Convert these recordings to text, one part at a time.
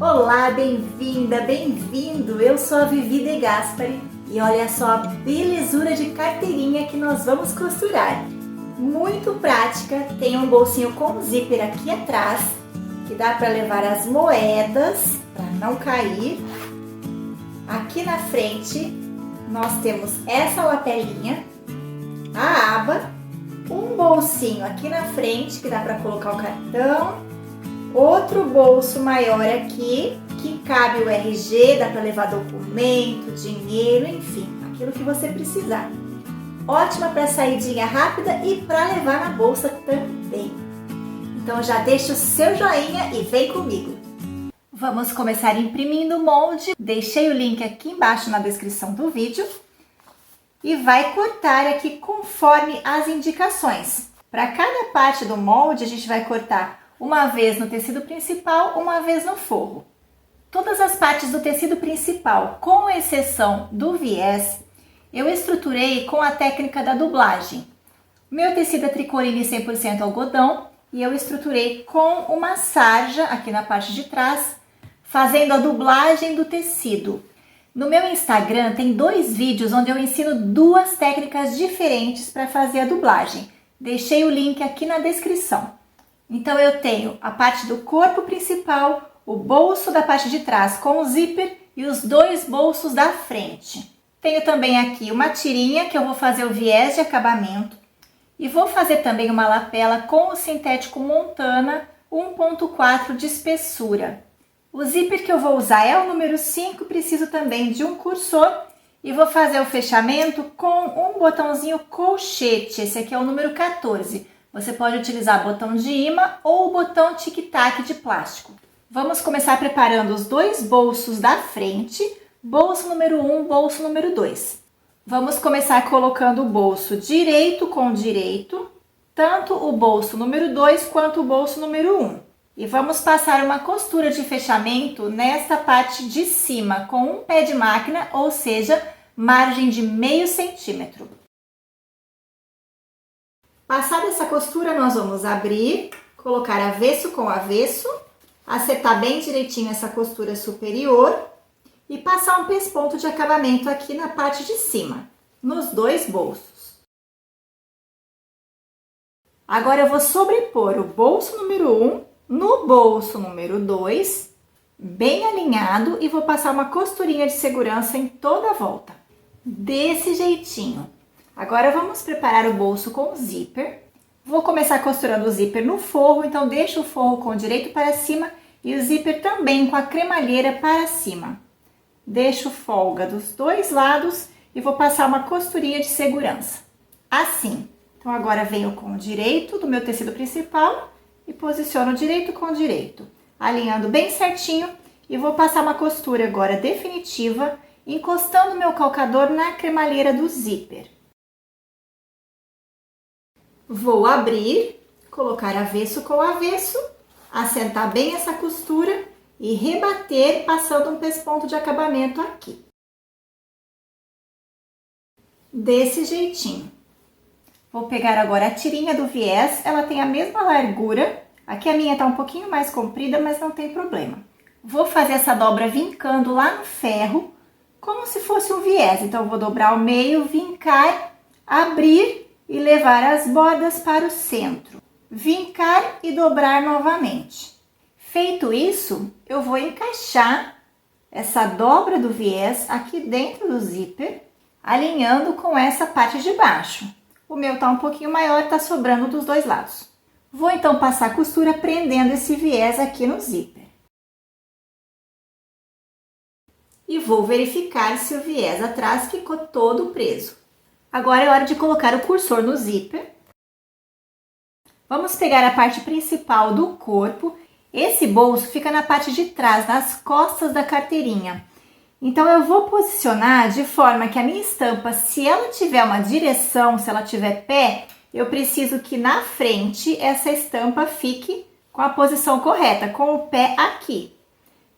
Olá, bem-vinda, bem-vindo! Eu sou a Vivi De Gaspari e olha só a belezura de carteirinha que nós vamos costurar. Muito prática, tem um bolsinho com zíper aqui atrás, que dá para levar as moedas para não cair. Aqui na frente nós temos essa lapelinha, a aba, um bolsinho aqui na frente que dá para colocar o cartão. Outro bolso maior aqui, que cabe o RG, dá para levar documento, dinheiro, enfim, aquilo que você precisar. Ótima para saidinha rápida e para levar na bolsa também. Então já deixa o seu joinha e vem comigo. Vamos começar imprimindo o molde. Deixei o link aqui embaixo na descrição do vídeo. E vai cortar aqui conforme as indicações. Para cada parte do molde, a gente vai cortar uma vez no tecido principal, uma vez no forro. Todas as partes do tecido principal, com exceção do viés, eu estruturei com a técnica da dublagem. Meu tecido é tricoline 100% algodão e eu estruturei com uma sarja aqui na parte de trás, fazendo a dublagem do tecido. No meu Instagram tem 2 vídeos onde eu ensino 2 técnicas diferentes para fazer a dublagem. Deixei o link aqui na descrição. Então eu tenho a parte do corpo principal, o bolso da parte de trás com o zíper e os 2 bolsos da frente. Tenho também aqui uma tirinha que eu vou fazer o viés de acabamento e vou fazer também uma lapela com o sintético Montana 1.4 de espessura. O zíper que eu vou usar é o número 5, preciso também de um cursor e vou fazer o fechamento com um botãozinho colchete, esse aqui é o número 14. Você pode utilizar botão de imã ou botão tic-tac de plástico. Vamos começar preparando os 2 bolsos da frente, bolso número 1, bolso número 2. Vamos começar colocando o bolso direito com direito, tanto o bolso número 2 quanto o bolso número 1. E vamos passar uma costura de fechamento nesta parte de cima com um pé de máquina, ou seja, margem de meio centímetro. Passada essa costura, nós vamos abrir, colocar avesso com avesso, acertar bem direitinho essa costura superior e passar um pesponto de acabamento aqui na parte de cima, nos 2 bolsos. Agora eu vou sobrepor o bolso número 1 no bolso número 2, bem alinhado, e vou passar uma costurinha de segurança em toda a volta, desse jeitinho. Agora vamos preparar o bolso com o zíper. Vou começar costurando o zíper no forro, então deixo o forro com o direito para cima e o zíper também com a cremalheira para cima. Deixo folga dos 2 lados e vou passar uma costurinha de segurança, assim. Então agora venho com o direito do meu tecido principal e posiciono direito com direito, alinhando bem certinho, e vou passar uma costura agora definitiva, encostando meu calcador na cremalheira do zíper. Vou abrir, colocar avesso com avesso, assentar bem essa costura e rebater passando um pesponto de acabamento aqui. Desse jeitinho. Vou pegar agora a tirinha do viés, ela tem a mesma largura, aqui a minha tá um pouquinho mais comprida, mas não tem problema. Vou fazer essa dobra vincando lá no ferro, como se fosse um viés. Então eu vou dobrar ao meio, vincar, abrir e levar as bordas para o centro, vincar e dobrar novamente. Feito isso, eu vou encaixar essa dobra do viés aqui dentro do zíper, alinhando com essa parte de baixo. O meu tá um pouquinho maior, tá sobrando dos 2 lados. Vou então passar a costura prendendo esse viés aqui no zíper. E vou verificar se o viés atrás ficou todo preso. Agora é hora de colocar o cursor no zíper. Vamos pegar a parte principal do corpo. Esse bolso fica na parte de trás, nas costas da carteirinha. Então eu vou posicionar de forma que a minha estampa, se ela tiver uma direção, se ela tiver pé, eu preciso que na frente essa estampa fique com a posição correta, com o pé aqui.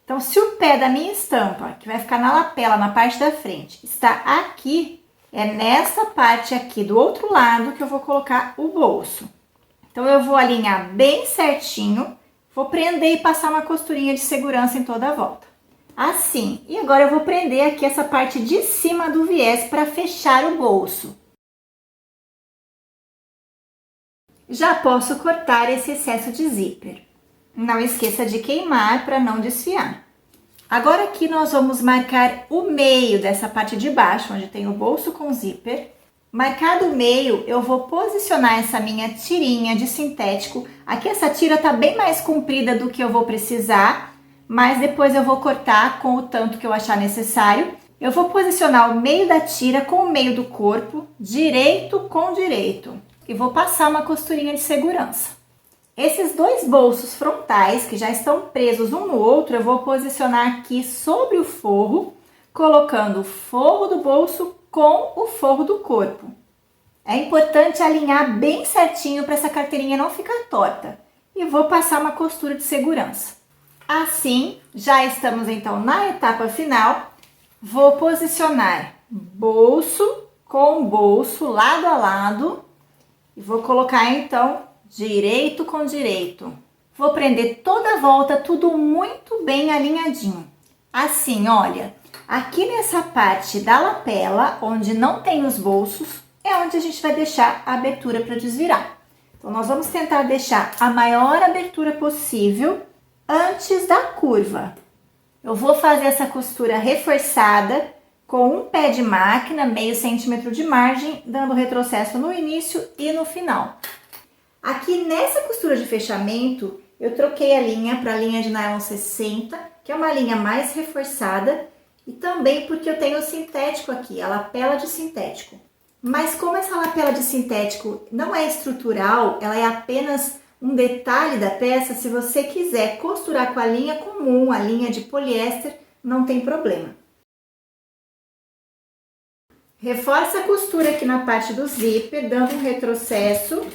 Então se o pé da minha estampa, que vai ficar na lapela, na parte da frente, está aqui, é nessa parte aqui do outro lado que eu vou colocar o bolso. Então eu vou alinhar bem certinho, Vou prender e passar uma costurinha de segurança em toda a volta. Assim, e agora eu vou prender aqui essa parte de cima do viés para fechar o bolso. Já posso cortar esse excesso de zíper. Não esqueça de queimar para não desfiar. Agora aqui nós vamos marcar o meio dessa parte de baixo, onde tem o bolso com zíper. Marcado o meio, eu vou posicionar essa minha tirinha de sintético. Aqui essa tira tá bem mais comprida do que eu vou precisar, mas depois eu vou cortar com o tanto que eu achar necessário. Eu vou posicionar o meio da tira com o meio do corpo, direito com direito, e vou passar uma costurinha de segurança. Esses dois bolsos frontais, que já estão presos um no outro, eu vou posicionar aqui sobre o forro, colocando o forro do bolso com o forro do corpo. É importante alinhar bem certinho para essa carteirinha não ficar torta. E vou passar uma costura de segurança. Assim, já estamos então na etapa final. Vou posicionar bolso com bolso, lado a lado. E vou colocar então direito com direito. Vou prender toda a volta, tudo muito bem alinhadinho. Assim, olha, aqui nessa parte da lapela, onde não tem os bolsos, é onde a gente vai deixar a abertura para desvirar. Então, nós vamos tentar deixar a maior abertura possível antes da curva. Eu vou fazer essa costura reforçada com um pé de máquina, meio centímetro de margem, dando retrocesso no início e no final. Aqui nessa costura de fechamento, eu troquei a linha para a linha de nylon 60, que é uma linha mais reforçada, e também porque eu tenho o sintético aqui, a lapela de sintético. Mas como essa lapela de sintético não é estrutural, ela é apenas um detalhe da peça, se você quiser costurar com a linha comum, a linha de poliéster, não tem problema. Reforça a costura aqui na parte do zíper, dando um retrocesso.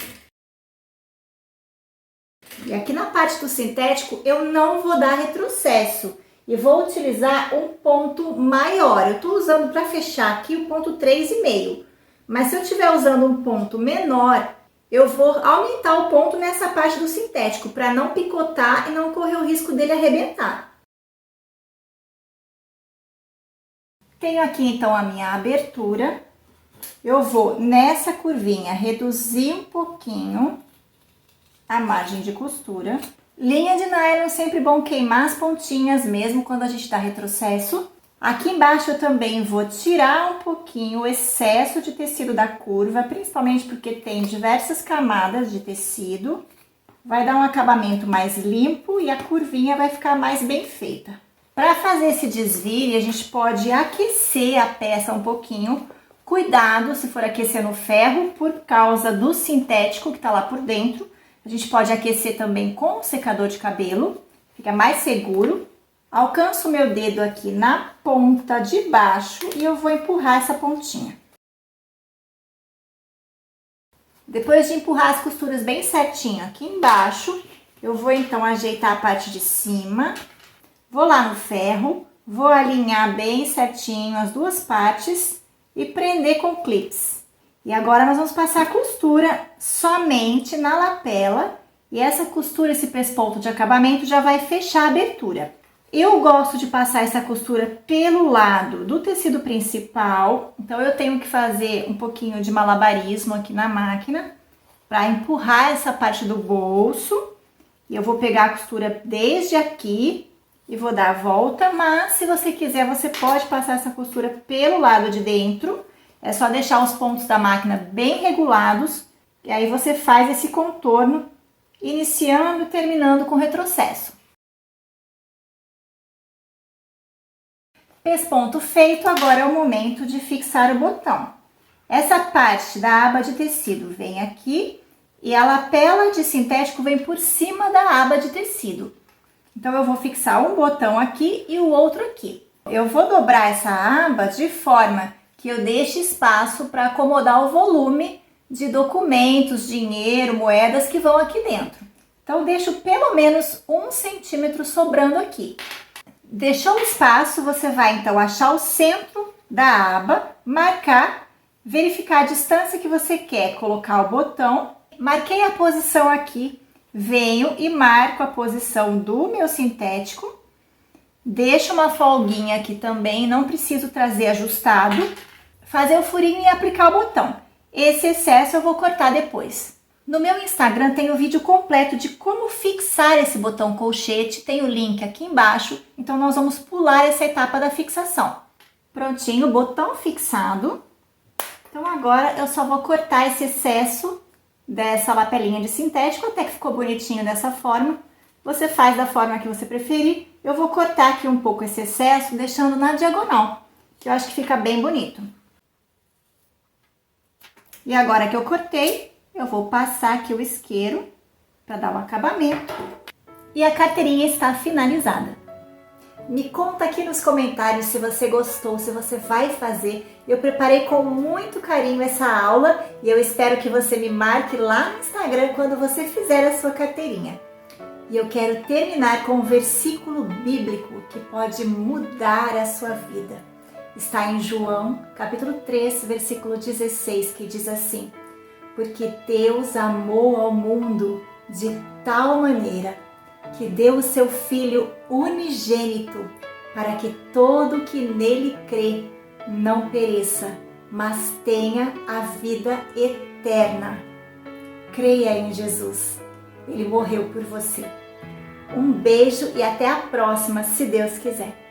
E aqui na parte do sintético eu não vou dar retrocesso e vou utilizar um ponto maior. Eu estou usando para fechar aqui o ponto 3,5, mas se eu estiver usando um ponto menor, eu vou aumentar o ponto nessa parte do sintético para não picotar e não correr o risco dele arrebentar. Tenho aqui então a minha abertura. Eu vou nessa curvinha reduzir um pouquinho a margem de costura. Linha de nylon, sempre bom queimar as pontinhas mesmo quando a gente dá retrocesso. Aqui embaixo eu também vou tirar um pouquinho o excesso de tecido da curva, principalmente porque tem diversas camadas de tecido. Vai dar um acabamento mais limpo e a curvinha vai ficar mais bem feita. Para fazer esse desvire, a gente pode aquecer a peça um pouquinho. Cuidado se for aquecer no ferro, por causa do sintético que tá lá por dentro. A gente pode aquecer também com o secador de cabelo, fica mais seguro. Alcanço o meu dedo aqui na ponta de baixo e eu vou empurrar essa pontinha. Depois de empurrar as costuras bem certinho aqui embaixo, eu vou então ajeitar a parte de cima. Vou lá no ferro, vou alinhar bem certinho as duas partes e prender com clips. E agora nós vamos passar a costura somente na lapela. E essa costura, esse pesponto de acabamento já vai fechar a abertura. Eu gosto de passar essa costura pelo lado do tecido principal. Então eu tenho que fazer um pouquinho de malabarismo aqui na máquina para empurrar essa parte do bolso. E eu vou pegar a costura desde aqui e vou dar a volta. Mas se você quiser, você pode passar essa costura pelo lado de dentro. É só deixar os pontos da máquina bem regulados e aí você faz esse contorno, iniciando e terminando com retrocesso. Pesponto feito, agora é o momento de fixar o botão. Essa parte da aba de tecido vem aqui e a lapela de sintético vem por cima da aba de tecido. Então, eu vou fixar um botão aqui e o outro aqui. Eu vou dobrar essa aba de forma que eu deixe espaço para acomodar o volume de documentos, dinheiro, moedas que vão aqui dentro. Então, eu deixo pelo menos 1 centímetro sobrando aqui. Deixou o espaço, você vai então achar o centro da aba, marcar, verificar a distância que você quer colocar o botão. Marquei a posição aqui, venho e marco a posição do meu sintético, deixo uma folguinha aqui também, não preciso trazer ajustado, fazer o furinho e aplicar o botão. Esse excesso eu vou cortar depois. No meu Instagram tem o vídeo completo de como fixar esse botão colchete, tem o link aqui embaixo, então nós vamos pular essa etapa da fixação. Prontinho, botão fixado. Então agora eu só vou cortar esse excesso dessa lapelinha de sintético, até que ficou bonitinho dessa forma. Você faz da forma que você preferir. Eu vou cortar aqui um pouco esse excesso, deixando na diagonal, que eu acho que fica bem bonito. E agora que eu cortei, eu vou passar aqui o isqueiro para dar o acabamento. E a carteirinha está finalizada. Me conta aqui nos comentários se você gostou, se você vai fazer. Eu preparei com muito carinho essa aula e eu espero que você me marque lá no Instagram quando você fizer a sua carteirinha. E eu quero terminar com um versículo bíblico que pode mudar a sua vida. Está em João, capítulo 3, versículo 16, que diz assim: porque Deus amou ao mundo de tal maneira que deu o seu Filho unigênito, para que todo que nele crê não pereça, mas tenha a vida eterna. Creia em Jesus, Ele morreu por você. Um beijo e até a próxima, se Deus quiser.